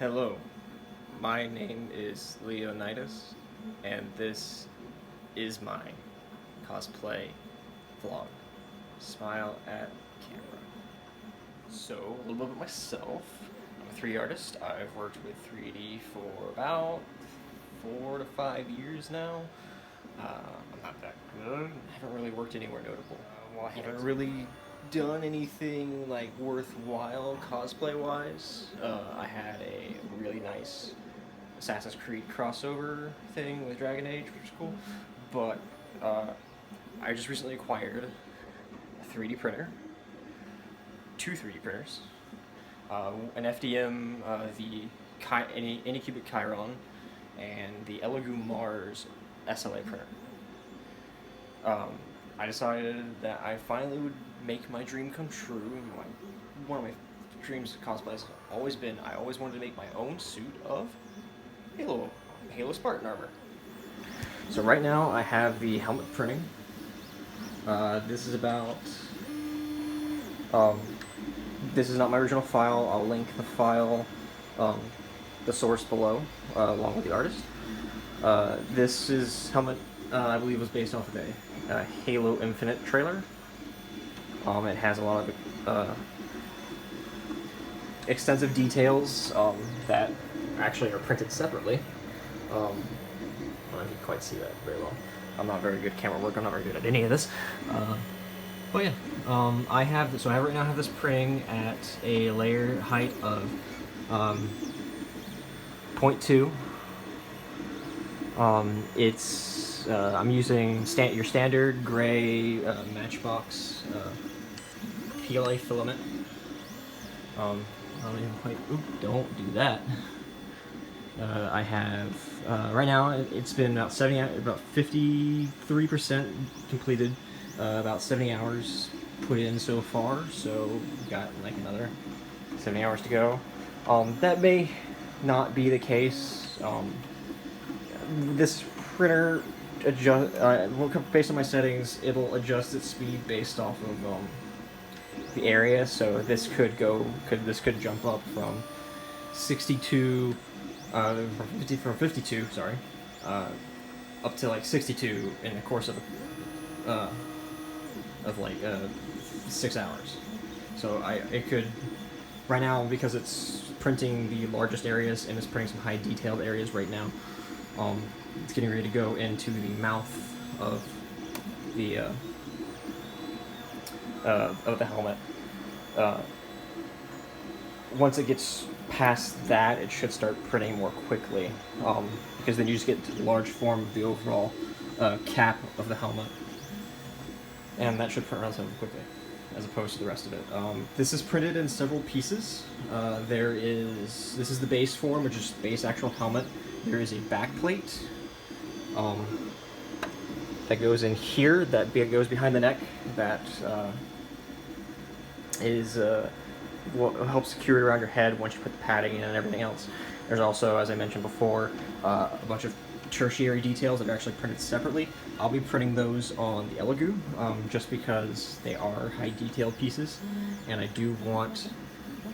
Hello, my name is Leonidas, and this is my cosplay vlog. Smile at camera. So, a little bit about myself. I'm a 3D artist. I've worked with 3D for about 4 to 5 years now. I'm not that good. I haven't really worked anywhere notable. Well, I haven't really done anything like worthwhile cosplay wise. I had a really nice Assassin's Creed crossover thing with Dragon Age, which is cool. But I just recently acquired a 3D printer, two 3D printers, an FDM, the Anycubic Chiron, and the Elegoo Mars SLA printer. I decided that I finally would make my dream come true. One of my dreams of cosplay has always been, I always wanted to make my own suit of Halo Spartan armor. So right now I have the helmet printing. This is about, this is not my original file. I'll link the file, the source below, along with the artist. This is helmet, I believe was based off of a Halo Infinite trailer. It has a lot of extensive details that actually are printed separately. I don't know if you can quite see that very well. I'm not very good at camera work. I'm not very good at any of this. But yeah, I right now have this printing at a layer height of 0.2. I'm using your standard gray Matchbox PLA filament. I don't even quite. Oop! Don't do that. I have right now. It's been about 53% completed. About 70 hours put in so far. So we've got like another 70 hours to go. That may not be the case. This printer based on my settings, it'll adjust its speed based off of the area. So this could jump up from 62, from 52, sorry, up to like 62 in the course of like 6 hours. So it could right now, because it's printing the largest areas and it's printing some high detailed areas right now. It's getting ready to go into the mouth of the helmet. Once it gets past that, it should start printing more quickly, because then you just get to the large form of the overall cap of the helmet, and that should print relatively quickly, as opposed to the rest of it. This is printed in several pieces. This is the base form, which is the base actual helmet. There is a back plate that goes in here, that goes behind the neck, that is what helps secure it around your head once you put the padding in and everything else. There's also, as I mentioned before, a bunch of tertiary details that are actually printed separately. I'll be printing those on the Elegoo, just because they are high detailed pieces, and I do want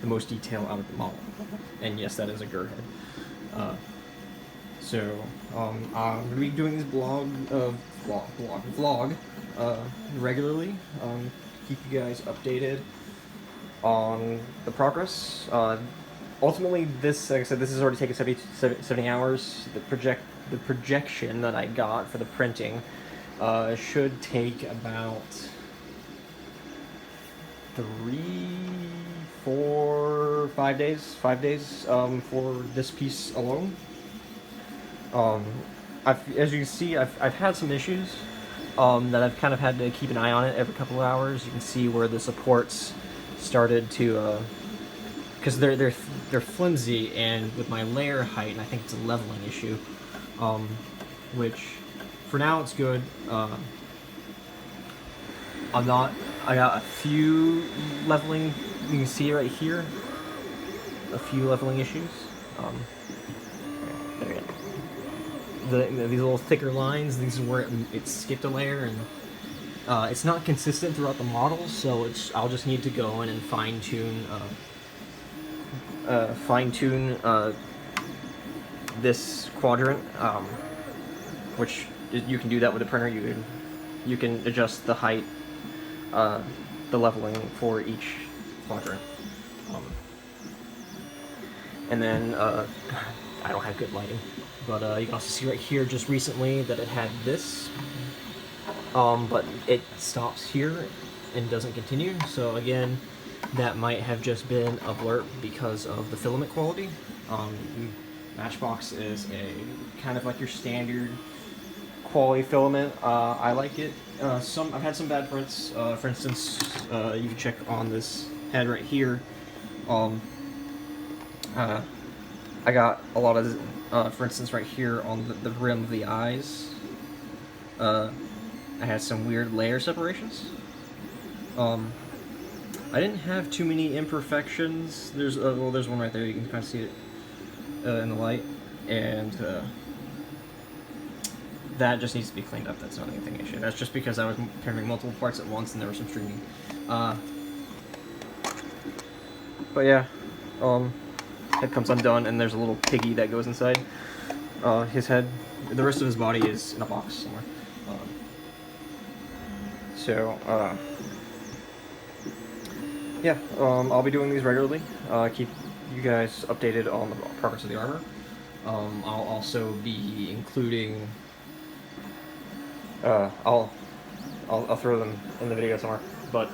the most detail out of the model. And yes, that is a Gur head. So I'm going to be doing this vlog regularly. Keep you guys updated on the progress. Ultimately, this, like I said, this has already taken 70 hours. The projection that I got for the printing should take about 5 days for this piece alone. As you can see, I've had some issues that I've kind of had to keep an eye on it every couple of hours. You can see where the supports started to, because they're flimsy, and with my layer height, and I think it's a leveling issue, which for now it's good. I got a few leveling. You can see right here, a few leveling issues. There you go. These little thicker lines, these are where it skipped a layer, and it's not consistent throughout the model, so I'll just need to go in and fine-tune fine-tune this quadrant, which you can do that with a printer. You can adjust the height, the leveling for each quadrant. And then I don't have good lighting, but you can also see right here just recently that it had this, but it stops here and doesn't continue. So again, that might have just been a blurb because of the filament quality. Matchbox is a kind of like your standard quality filament. I like it. I've had some bad prints. For instance, you can check on this head right here. I got a lot of, for instance, right here on the rim of the eyes. I had some weird layer separations. I didn't have too many imperfections. There's well, there's one right there. You can kind of see it in the light, and that just needs to be cleaned up. That's not anything issue. That's just because I was printing multiple parts at once and there was some streaming. But yeah, head comes undone, and there's a little piggy that goes inside his head. The rest of his body is in a box somewhere. Yeah, I'll be doing these regularly. Keep you guys updated on the progress of the armor. I'll also be including. I'll throw them in the video somewhere, but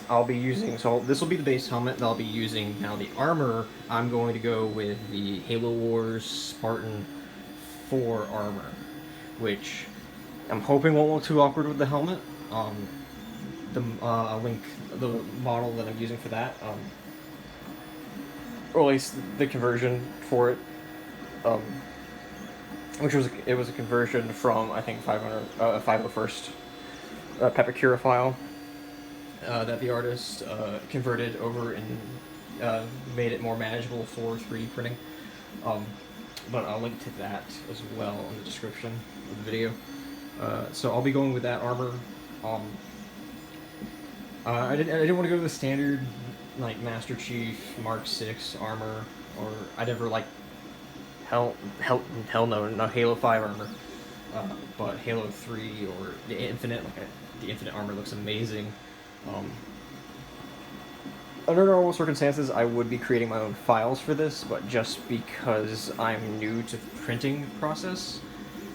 I'll be using. So this will be the base helmet that I'll be using. Now the armor, I'm going to go with the Halo Wars Spartan 4 armor, which I'm hoping won't look too awkward with the helmet. I'll link the model that I'm using for that, or at least the conversion for it, which was a conversion from, I think, 501st Pepicura file that the artist converted over and made it more manageable for 3D printing. But I'll link to that as well in the description of the video. So I'll be going with that armor. I didn't want to go to the standard like Master Chief Mark 6 armor, or I'd ever like hell no, not Halo 5 armor, but Halo 3 or the Infinite. The Infinite armor looks amazing. Under normal circumstances, I would be creating my own files for this, but just because I'm new to the printing process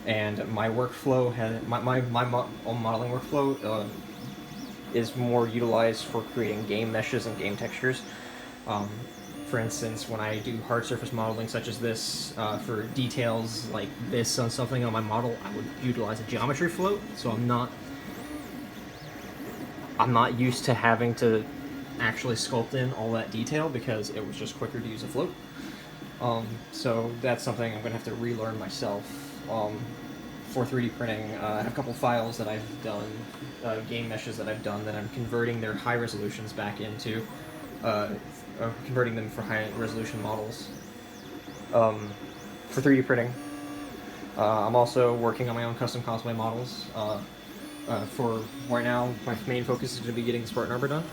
and my workflow my own modeling workflow is more utilized for creating game meshes and game textures. For instance, when I do hard surface modeling such as this, for details like this on something on my model, I would utilize a geometry float, so I'm not used to having to actually sculpt in all that detail because it was just quicker to use a float. So that's something I'm going to have to relearn myself. For 3D printing, I have a couple files that I've done, game meshes that I've done, that I'm converting their high resolutions back into, converting them for high resolution models for 3D printing. I'm also working on my own custom cosplay models. For right now, my main focus is going to be getting the Spartan armor done,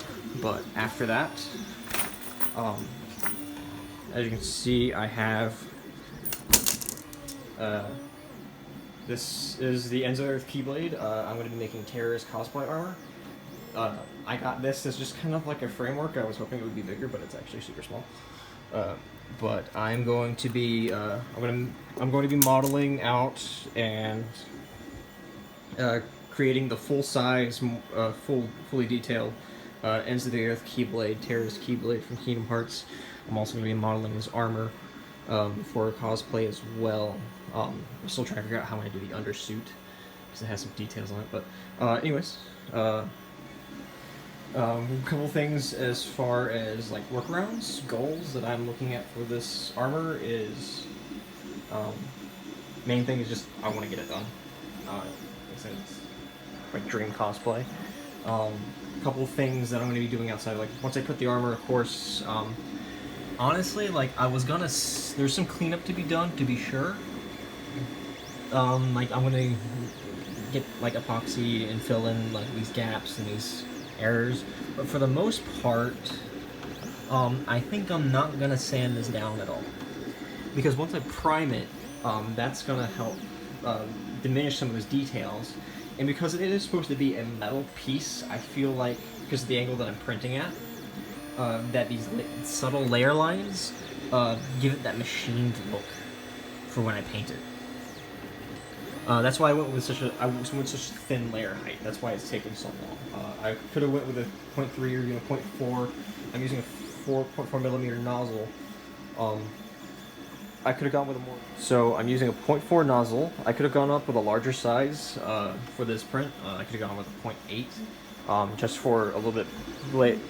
but after that, as you can see, I have this is the Ends of Earth Keyblade. I'm going to be making Terra's cosplay armor. I got this as just kind of like a framework. I was hoping it would be bigger, but it's actually super small. But I'm going to be I'm going to be modeling out and creating the full size, fully detailed Ends of the Earth Keyblade, Terra's Keyblade from Kingdom Hearts. I'm also going to be modeling his armor for cosplay as well. I'm still trying to figure out how I'm going to do the undersuit because it has some details on it. But anyways, a couple things as far as like workarounds, goals that I'm looking at for this armor is main thing is just I want to get it done. It's like dream cosplay. A couple of things that I'm going to be doing outside, like once I put the armor, of course. Honestly, like I was gonna, there's some cleanup to be done, to be sure. Like I'm gonna get like epoxy and fill in like these gaps and these errors, but for the most part, I think I'm not gonna sand this down at all, because once I prime it, that's gonna help diminish some of those details. And because it is supposed to be a metal piece, I feel like, because of the angle that I'm printing at, that these subtle layer lines give it that machined look for when I paint it. That's why I went with such a thin layer height. That's why it's taking so long. I could have went with a 0.3 or even 0.4. I'm using a 4.4 millimeter nozzle. I could have gone with a more. So I'm using a 0.4 nozzle. I could have gone up with a larger size for this print. I could have gone with a 0.8, just for a little bit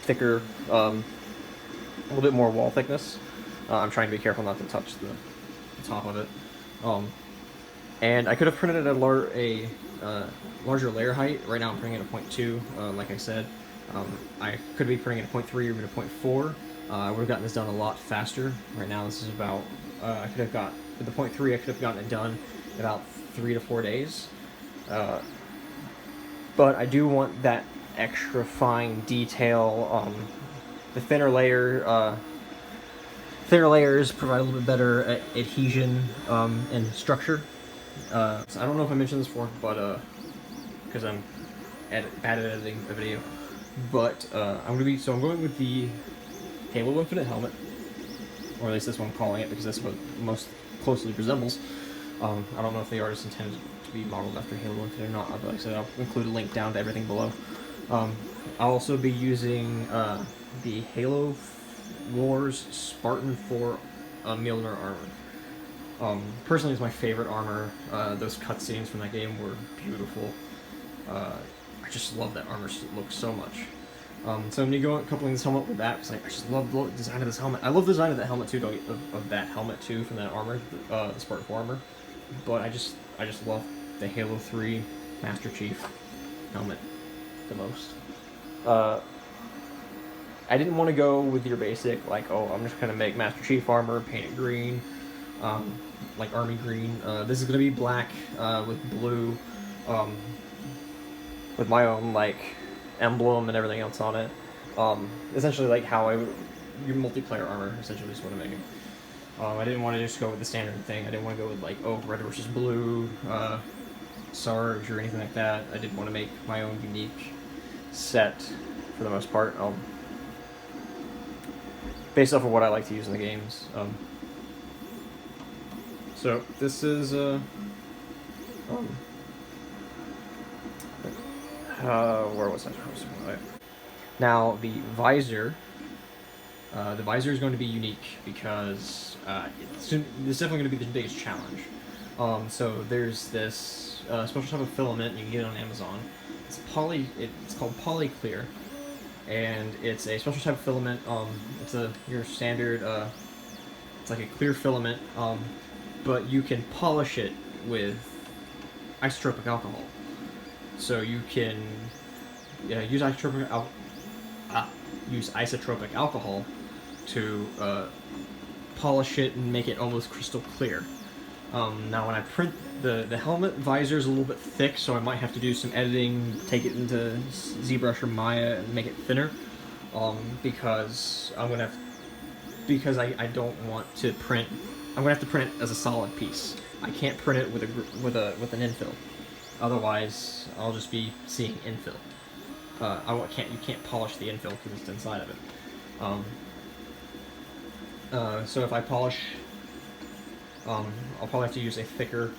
thicker, a little bit more wall thickness. I'm trying to be careful not to touch the top of it. And I could have printed at a larger layer height. Right now I'm printing at a 0.2, like I said. I could be printing at a 0.3 or even a 0.4. I would have gotten this done a lot faster. Right now this is about, I could have got, with the 0.3 I could have gotten it done in about 3 to 4 days. But I do want that extra fine detail. The thinner layers provide a little bit better adhesion and structure. So I don't know if I mentioned this before, but because I'm bad at editing a video, but I'm going with the Halo Infinite helmet, or at least that's what I'm calling it, because that's what most closely resembles. I don't know if the artist intended to be modeled after Halo Infinite or not, but like I said, I'll include a link down to everything below. I'll also be using the Halo Wars Spartan 4 Mjolnir armor. Personally, it's my favorite armor. Those cutscenes from that game were beautiful. I just love that armor look so much. So I'm gonna go coupling this helmet with that, because I just love the design of this helmet. I love the design of that helmet too, of that helmet too, from that armor, the Spartan 4 armor. But I just love the Halo 3 Master Chief helmet the most. I didn't want to go with your basic, like, oh, I'm just gonna make Master Chief armor, paint it green, like army green. This is gonna be black with blue, with my own like emblem and everything else on it. Essentially, like how your multiplayer armor essentially is what I'm making. I didn't want to just go with the standard thing. I didn't want to go with like, oh, red versus blue, Sarge or anything like that. I did want to make my own unique set for the most part, based off of what I like to use in the games. So this is where was I? Now the visor. The visor is going to be unique because it's definitely going to be the biggest challenge. So there's this special type of filament you can get on Amazon. It's called Polyclear, and it's a special type of filament. It's your standard. It's like a clear filament, but you can polish it with isotropic alcohol. So you can use isotropic alcohol to polish it and make it almost crystal clear. Now when I print the helmet visor is a little bit thick, so I might have to do some editing, take it into ZBrush or Maya and make it thinner, because I don't want to print. I'm gonna have to print it as a solid piece. I can't print it with an infill. Otherwise, I'll just be seeing infill. You can't polish the infill because it's inside of it. So if I polish, I'll probably have to use a thicker.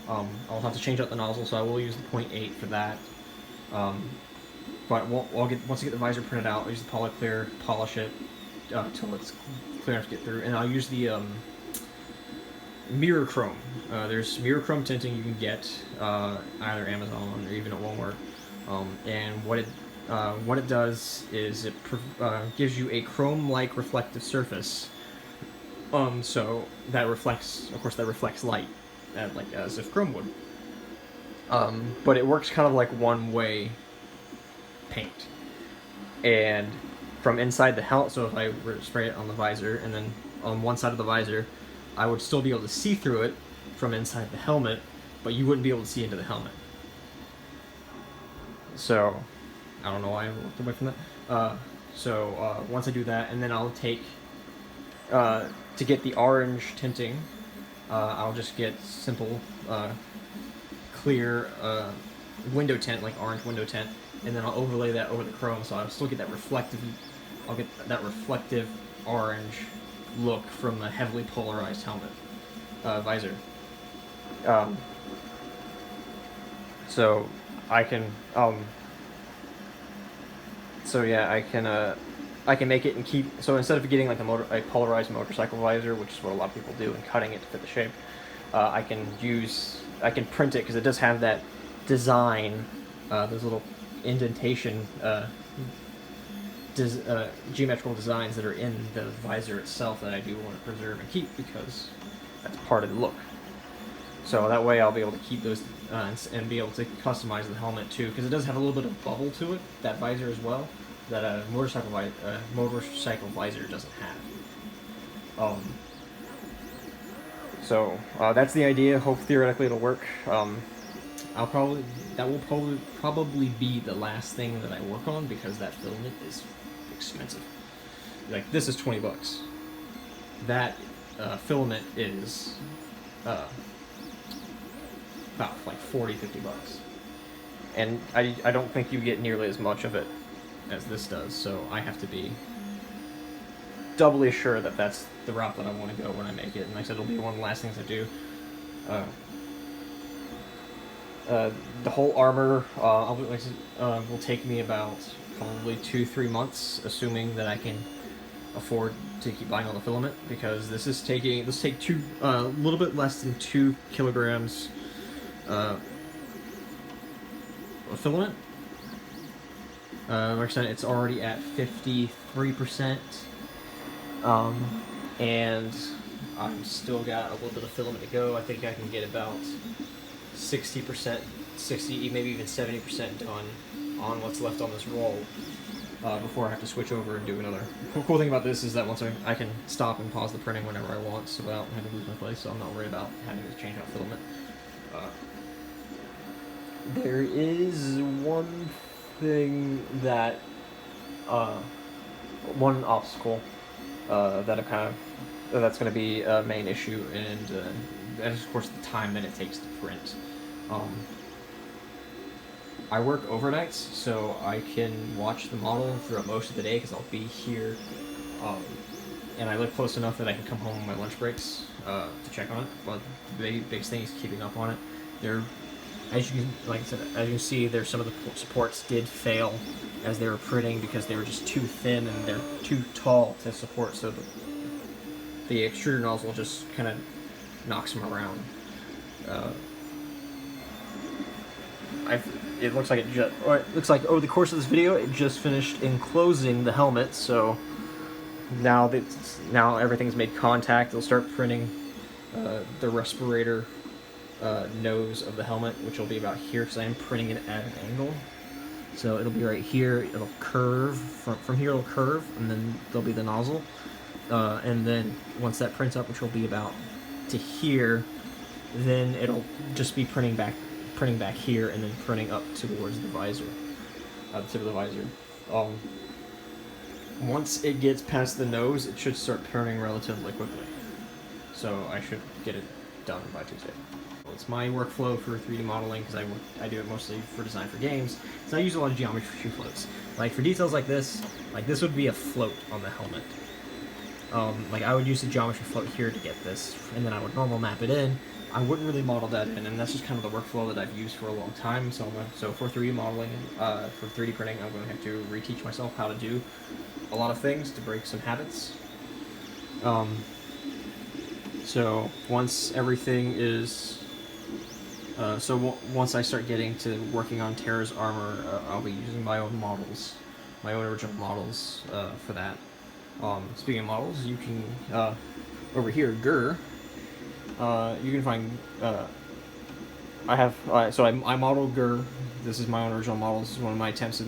I'll have to change out the nozzle, so I will use the 0.8 for that. But once I get the visor printed out, I'll use the Polyclear, polish it till it's clear enough to get through, and I'll use the mirror chrome. There's mirror chrome tinting you can get either Amazon or even at Walmart, and what it does is it gives you a chrome-like reflective surface. So that reflects, of course, light, like as if chrome would. But it works kind of like one-way paint, and from inside the helmet. So if I were to spray it on the visor, and then on one side of the visor, I would still be able to see through it from inside the helmet, but you wouldn't be able to see into the helmet. So, I don't know why I looked away from that. So once I do that, and then I'll take to get the orange tinting, I'll just get simple clear window tint, like orange window tint, and then I'll overlay that over the chrome, so I'll still get that reflective. I'll get that reflective orange look from the heavily polarized helmet visor. So I can so yeah, I can make it and keep. So instead of getting like a polarized motorcycle visor, which is what a lot of people do, and cutting it to fit the shape, I can print it because it does have that design, those little indentation, geometrical designs that are in the visor itself that I do want to preserve and keep because that's part of the look. So that way I'll be able to keep those and be able to customize the helmet too, because it does have a little bit of bubble to it, that visor as well, that a motorcycle visor doesn't have. So that's the idea. Hope theoretically it'll work. That will probably be the last thing that I work on because that filament is expensive. Like this is $20. That filament is about like $40-50, and I don't think you get nearly as much of it as this does. So I have to be doubly sure that that's the route that I want to go when I make it. And like I said, it'll be one of the last things I do. The whole armor will take me about probably 2-3 months, assuming that I can afford to keep buying all the filament, because this take a little bit less than 2 kilograms of filament. Like I said, it's already at 53%, and I've still got a little bit of filament to go. I think I can get about 60%, maybe even 70% done on what's left on this roll before I have to switch over and do another. The cool thing about this is that once I can stop and pause the printing whenever I want, so without having to lose my place, so I'm not worried about having to change out filament. There is one thing that, one obstacle that's going to be a main issue, and that is of course the time that it takes to print. I work overnights, so I can watch the model throughout most of the day because I'll be here, and I live close enough that I can come home on my lunch breaks to check on it. But the biggest thing is keeping up on it. As you can see, there's some of the supports did fail as they were printing because they were just too thin and they're too tall to support. So the extruder nozzle just kind of knocks them around. It looks like over the course of this video, it just finished enclosing the helmet. So now everything's made contact. It'll start printing the respirator nose of the helmet, which will be about here because I am printing it at an angle. So it'll be right here. It'll curve from here. It'll curve, and then there'll be the nozzle. And then once that prints up, which will be about to here, then it'll just be printing back here, and then printing up towards the visor, the tip of the visor. Once it gets past the nose, it should start printing relatively quickly. So I should get it done by Tuesday. It's my workflow for 3D modeling because I do it mostly for design for games. So I use a lot of geometry floats. Like for details like this would be a float on the helmet. Like I would use a geometry float here to get this, and then I would normal map it in. I wouldn't really model that in, and that's just kind of the workflow that I've used for a long time. So for 3D modeling, for 3D printing, I'm going to have to reteach myself how to do a lot of things to break some habits. So once everything is, once I start getting to working on Terra's armor, I'll be using my own models, my own original models for that. Speaking of models, you can over here, Grr. You can find. I modeled Grr. This is my own original model. This is one of my attempts at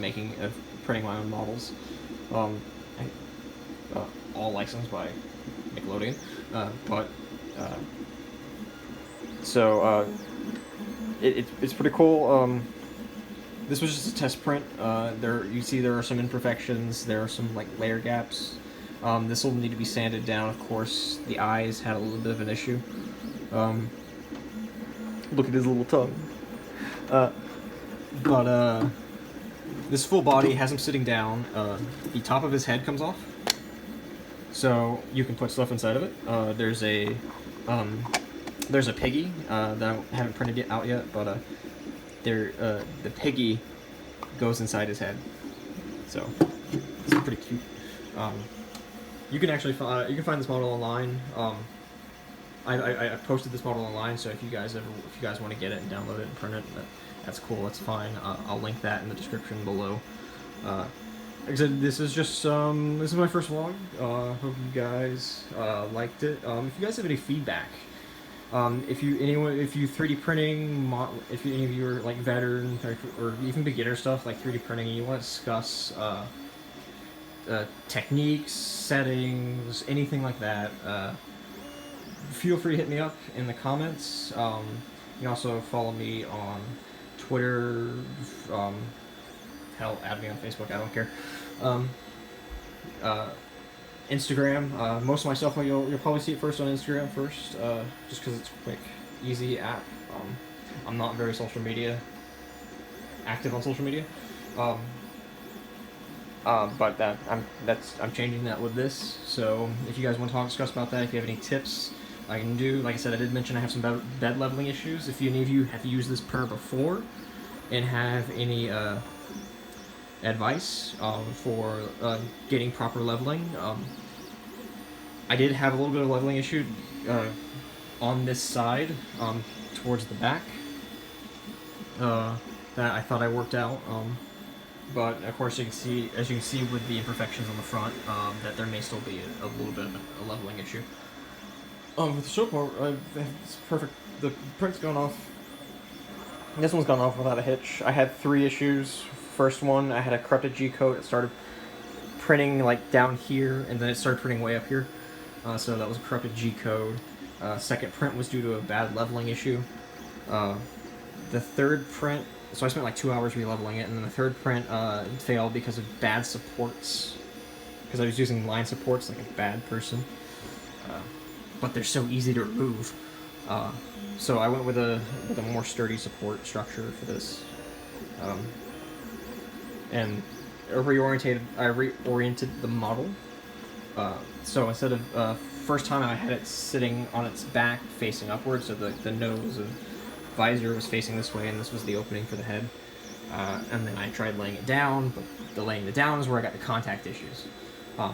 printing my own models. All licensed by Nickelodeon, it's pretty cool. this was just a test print. You see there are some imperfections. There are some like layer gaps. This will need to be sanded down. Of course, the eyes had a little bit of an issue. Look at his little tongue. But this full body has him sitting down. The top of his head comes off, so you can put stuff inside of it. There's a piggy that I haven't printed it out yet, but the piggy goes inside his head, so it's pretty cute. You can actually find this model online. I posted this model online, so if you guys want to get it and download it and print it, that's cool. That's fine. I'll link that in the description below. Like I said, this is just this is my first vlog. Hope you guys liked it. If you guys have any feedback, if you 3D printing, if any of you are like veteran or even beginner stuff like 3D printing, and you want to discuss techniques, settings, anything like that, feel free to hit me up in the comments. You can also follow me on Twitter, hell, add me on Facebook, I don't care. Instagram, most of my stuff, you'll probably see it first on Instagram first, just because it's a quick, easy app. I'm not very active on social media. But I'm changing that with this. So if you guys want to discuss about that, if you have any tips, I can do. Like I said, I did mention I have some bed leveling issues. If any of you have used this printer before and have any advice for getting proper leveling, I did have a little bit of leveling issue on this side towards the back that I thought I worked out. But of course, as you can see with the imperfections on the front, that there may still be a little bit of a leveling issue. With the soap bar, it's perfect. The print's gone off. This one's gone off without a hitch. I had 3 issues. First one, I had a corrupted G-code. It started printing like down here, and then it started printing way up here. So that was a corrupted G-code. Second print was due to a bad leveling issue. The third print, so I spent like 2 hours re-leveling it, and then the third print failed because of bad supports. Because I was using line supports like a bad person. But they're so easy to remove. So I went with a more sturdy support structure for this. And I reoriented the model. So instead of first time I had it sitting on its back facing upwards, so the nose of Visor was facing this way, and this was the opening for the head. And then I tried laying it down, but the laying it down is where I got the contact issues,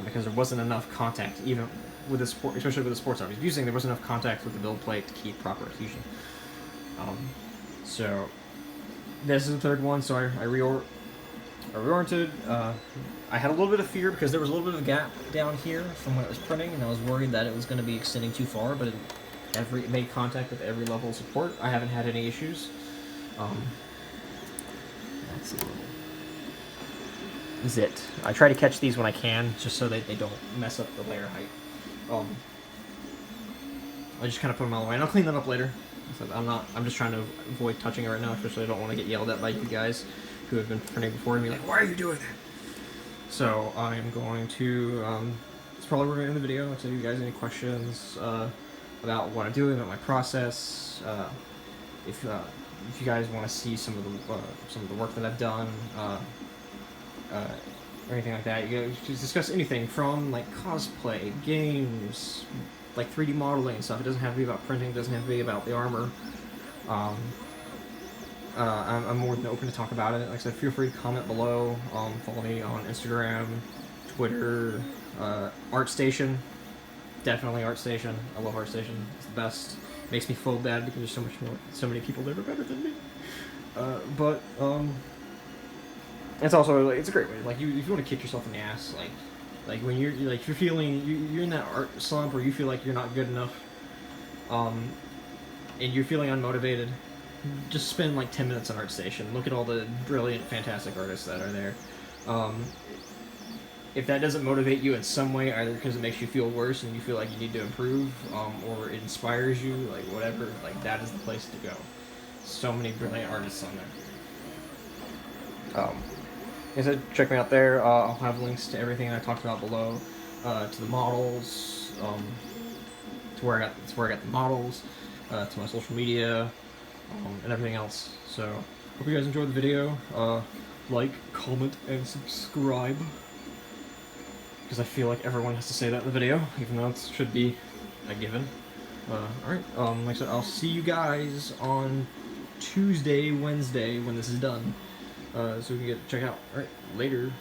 because there wasn't enough contact, even with the sport, especially with the sports I was using. There wasn't enough contact with the build plate to keep proper adhesion. So this is the third one. So I reoriented. I had a little bit of fear because there was a little bit of a gap down here from when it was printing, and I was worried that it was going to be extending too far, but it made contact with every level of support. I haven't had any issues. That's a little zit. I try to catch these when I can, just so that they don't mess up the layer height. I just kind of put them all away, and I'll clean them up later. So I'm just trying to avoid touching it right now, especially I don't want to get yelled at by you guys who have been printing before and be like, why are you doing that? So I'm going to, it's probably where we're going to end the video. So if you guys have any questions about what I'm doing, about my process, if you guys want to see some of the work that I've done, or anything like that, you guys just discuss anything from like cosplay, games, like 3D modeling and stuff. It doesn't have to be about printing. It doesn't have to be about the armor. I'm more than open to talk about it. Like I said, feel free to comment below. Follow me on Instagram, Twitter, Artstation. Definitely Artstation. I love Artstation. It's the best. Makes me feel bad because there's so many people that are better than me. But it's also, it's a great way. Like, if you want to kick yourself in the ass, like when you're like, if you're feeling, you're in that art slump where you feel like you're not good enough, and you're feeling unmotivated, just spend like 10 minutes on Artstation. Look at all the brilliant, fantastic artists that are there. If that doesn't motivate you in some way, either because it makes you feel worse and you feel like you need to improve, or it inspires you, like whatever, like that is the place to go. So many brilliant artists on there. Like I said, check me out there. I'll have links to everything I talked about below, to the models, to where I got the models, to my social media, and everything else. So, hope you guys enjoyed the video. Like, comment, and subscribe. Because I feel like everyone has to say that in the video, even though it should be a given. Alright, like I said, I'll see you guys on Tuesday, Wednesday, when this is done. So we can check it out. Alright, later.